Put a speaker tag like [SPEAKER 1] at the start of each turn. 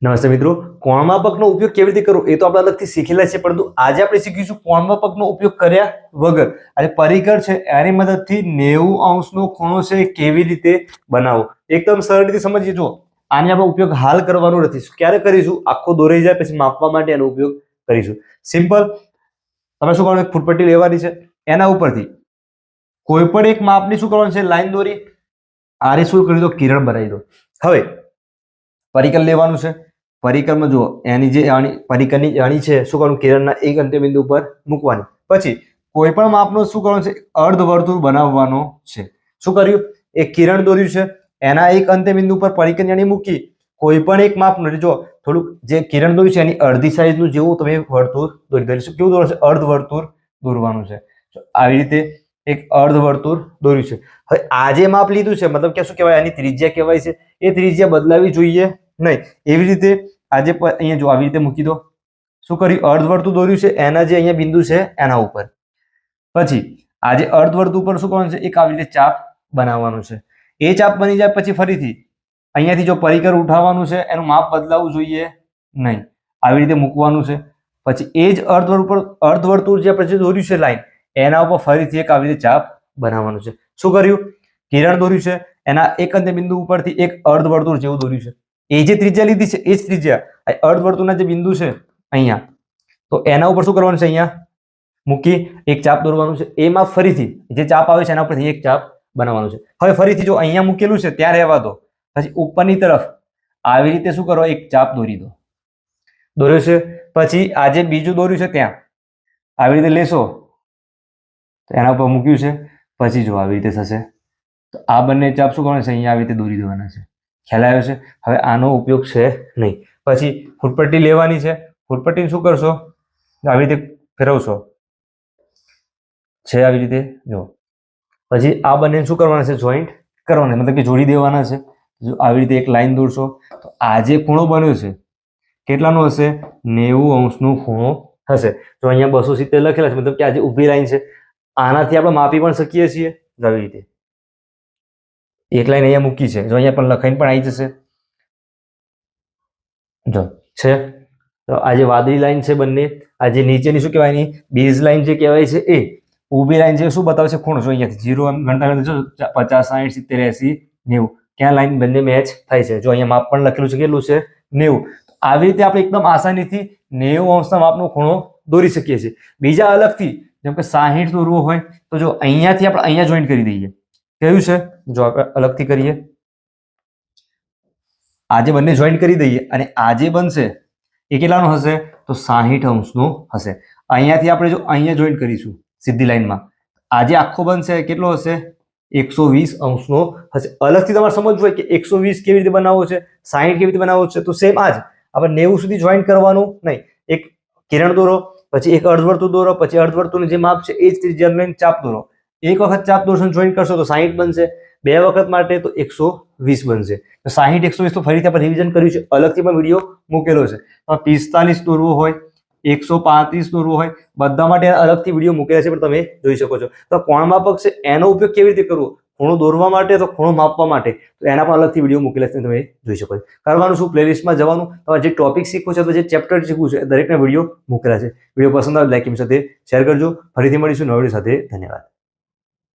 [SPEAKER 1] નમસ્તે મિત્રો, કોણમાપકનો ઉપયોગ કેવી રીતે કરવો એ તો આપણે અલગથી શીખેલા છે, પરંતુ આજે આપણે શીખીશું કોણમાપકનો ઉપયોગ કર્યા વગર આજે પરિકર છે એની મદદથી 90 અંશનો ખૂણો છે એ કેવી રીતે બનાવવો એકદમ સરળ રીતે સમજીએ. જો આને આપણે ઉપયોગ હાલ કરવાનો નથી, ક્યારે કરીશું? આખો દોરાઈ જાય પછી માપવા માટે એનો ઉપયોગ કરીશું. સિમ્પલ. તમે શું કરવાનું? એક ફૂટપટ્ટી લેવાની છે, એના ઉપરથી કોઈ પણ એક માપની શું કરવાનું છે? લાઈન દોરી. આરે શું કરી દો? કિરણ બનાવી દો. હવે પરિકર લેવાનું છે. પરિકરમાં જુઓ, એની જે પરિકરની અણી છે શું કરવાનું? કિરણના એક અંત્યબિંદુ ઉપર મૂકવાની. પછી કોઈ પણ માપનો શું કરવાનું છે? અર્ધવર્તુળ બનાવવાનો છે. શું કર્યું? એક કિરણ દોર્યું છે, એના એક અંત્યબિંદુ ઉપર પરિકરની અણી મૂકી કોઈ પણ એક માપનો, જો થોડુંક જે કિરણ દોર્યું છે એની અડધી સાઈઝનું જેવું તમે વર્તુળ દોરી દઈશું. કેવું દોરવાનું છે? અર્ધવર્તુળ દોરવાનું છે. આવી રીતે એક અર્ધવર્તુળ દોર્યું છે. હવે આ જે માપ લીધું છે મતલબ કે શું કહેવાય? આની ત્રિજ્યા કહેવાય છે. એ ત્રિજ્યા બદલાવી જોઈએ નહીં. એવી રીતે આજે અહીંયા જો આવી રીતે મૂકી દો. શું કર્યું? અર્ધવર્તુળ દોર્યું છે, એના જે અહીંયા બિંદુ છે એના ઉપર. પછી આજે અર્ધવર્તુળ ઉપર શું કરવાનું છે? એક આવી રીતે ચાપ બનાવવાનું છે. એ ચાપ બની જાય પછી ફરીથી અહીંયાથી જો પરિકર ઉઠાવવાનું છે, એનું માપ બદલાવવું જોઈએ નહીં. આવી રીતે મૂકવાનું છે. પછી એ જ અર્ધવર્તુળ જે આપણે દોર્યું છે લાઈન, એના ઉપર ફરીથી એક આવી રીતે ચાપ બનાવવાનું છે. શું કર્યું? કિરણ દોર્યું છે, એના એક અંત્ય બિંદુ ઉપરથી એક અર્ધવર્તુળ જેવું દોર્યું છે. એ જે ત્રિજ્યા લીધી છે એ જ ત્રિજ્યા અર્ધવર્તુળના જે બિંદુ છે અહીંયા, તો એના ઉપર શું કરવાનું છે? અહીંયા મૂકી એક ચાપ દોરવાનું છે. એમાં ફરીથી જે ચાપ આવે છે એના ઉપરથી એક ચાપ બનાવવાનું છે. હવે ફરીથી જો અહીંયા મૂકેલું છે ત્યાં રહેવા દો. પછી ઉપરની તરફ આવી રીતે શું કરો? એક ચાપ દોરી દો. દોર્યો છે. પછી આ જે બીજું દોર્યું છે ત્યાં આવી રીતે લેશો, તો એના ઉપર મૂક્યું છે. પછી જો આવી રીતે થશે, તો આ બંને ચાપ શું કરવાનું છે? અહીંયા આવી રીતે દોરી દેવાના છે. ખ્યાલ આવ્યો છે? હવે આનો ઉપયોગ છે નહીં. પછી ફૂટપટ્ટી લેવાની છે. ફૂટપટ્ટીને શું કરશો? આવી રીતે ફેરવશો છે, આવી રીતે જો. પછી આ બંને શું કરવાના છે? જોઈન્ટ કરવાના, મતલબ કે જોડી દેવાના છે. જો આવી રીતે એક લાઈન દોરશો, તો આ જે ખૂણો બન્યો છે કેટલાનો હશે? 90 અંશનો ખૂણો હશે. જો અહીંયા 270 લખેલા છે, મતલબ કે આ જે ઊભી લાઈન છે આનાથી આપણે માપી પણ શકીએ છીએ. આવી રીતે એક લાઈન અહીંયા મૂકી છે, જો અહીંયા પણ લખાઈને પણ આવી જશે. જો છે, તો આ જે વાદળી લાઈન છે બંને, આ જે નીચેની શું કહેવાય? એની બેઝ લાઈન જે કહેવાય છે એ ઊભી લાઈન છે શું બતાવે છે? ખૂણો. જો અહીંયાથી 0 એમ ગણતા 50, 60, 70, 80, 90 ક્યાં લાઈન બંને મેચ થાય છે. જો અહીંયા માપ પણ લખેલું છે, કેટલું છે? 90. આવી રીતે આપણે એકદમ આસાનીથી 90 અંશના માપનો ખૂણો દોરી શકીએ છીએ. બીજા અલગથી જેમ કે 60 દોરવો હોય તો જો અહીંયાથી આપણે અહીંયા જોઈન્ટ કરી દઈએ. કયું છે? જો આપણે અલગથી કરીએ, આજે બંને જોઈન્ટ કરી દઈએ અને આજે બનશે એ કેટલાનો હશે? તો 60 અંશનો હશે. અહીંયાથી આપણે જો અહીંયા જોઈન્ટ કરીશું સીધી લાઈનમાં, આજે આખો બનશે કેટલો હશે? 120 અંશનો હશે. અલગથી તમારે સમજવું હોય કે 120 કેવી રીતે બનાવવો છે, 60 કેવી રીતે બનાવવો છે, તો સેમ આ જ આપણે 90 સુધી જોઈન્ટ કરવાનું નહીં. એક કિરણ દોરો, પછી એક અર્ધવર્તુળ દોરો, પછી અર્ધવર્તુળનું જે માપ છે એ જ ત્રિજ્યાનો ચાપ દોરો. એક વખત ચાપ દોરશો જોઈન્ટ કરશો તો 60 બનશે, બે વખત માટે તો 120 બનશે. તો 60, 120 તો ફરીથી આપણે રિવિઝન કર્યું છે, અલગથી પણ વિડીયો મૂકેલો છે. 45 દોરવો હોય, 135 દોરવો હોય, બધા માટે અલગથી વિડીયો મૂકેલા છે, પણ તમે જોઈ શકો છો. તો કોણમાપક છે એનો ઉપયોગ કેવી રીતે કરવો? ખૂણો દોરવા માટે તો ખૂણો માપવા માટે, તો એના પણ અલગથી વિડીયો મૂકેલા છે, તમે જોઈ શકો છો. કરવાનું શું? પ્લેલિસ્ટમાં જવાનું, તમારે જે ટોપિક શીખવું છે અથવા જે ચેપ્ટર શીખવું છે દરેકના વિડીયો મૂકેલા છે. વિડીયો પસંદ આવે લાઈક સાથે શેર કરજો. ફરીથી મળીશું નવા વિડીયો સાથે. ધન્યવાદ.